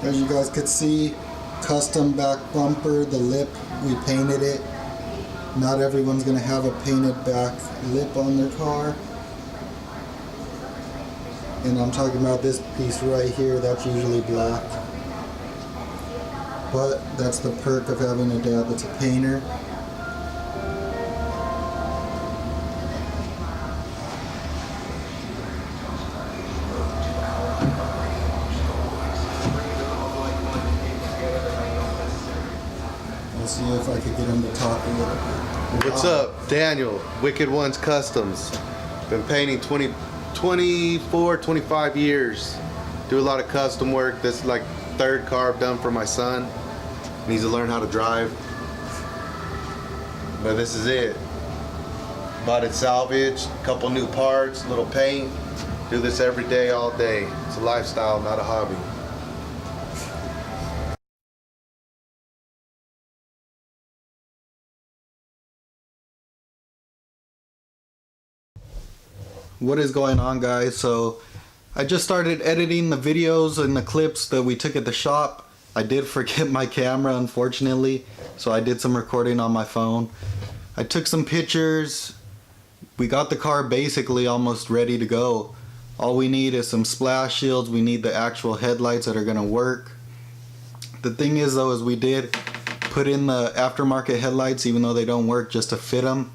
As you guys could see, custom back bumper, the lip, we painted it. Not everyone's gonna have a painted back lip on their car. And I'm talking about this piece right here, that's usually black. But that's the perk of having a dad that's a painter. Let's see if I could get him to talk a little bit. What's up, Daniel? Wicked Ones Customs. Been painting 24, 25 years. Do a lot of custom work. This is like third car I've done for my son. Needs to learn how to drive. But this is it. Bought it salvaged, couple new parts, little paint. Do this every day, all day. It's a lifestyle, not a hobby. What is going on, guys? So I just started editing the videos and the clips that we took at the shop. I did forget my camera, unfortunately, so I did some recording on my phone. I took some pictures. We got the car basically almost ready to go. All we need is some splash shields. We need the actual headlights that are gonna work. The thing is though, is we did put in the aftermarket headlights even though they don't work, just to fit them.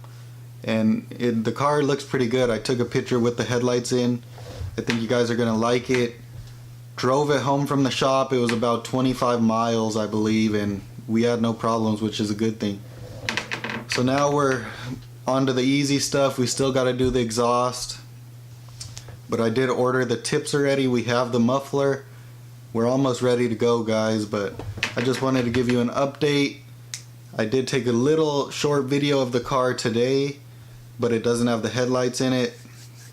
And the car looks pretty good. I took a picture with the headlights in. I think you guys are gonna like it. Drove it home from the shop. It was about 25 miles, I believe, and we had no problems, which is a good thing. So now we're on to the easy stuff. We still got to do the exhaust, but I did order the tips already. We have the muffler. We're almost ready to go, guys, but I just wanted to give you an update. I did take a little short video of the car today, but it doesn't have the headlights in it.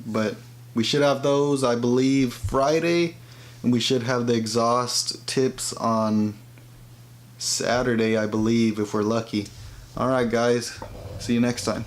But we should have those, I believe, Friday, and we should have the exhaust tips on Saturday, I believe, if we're lucky. Alright guys, see you next time.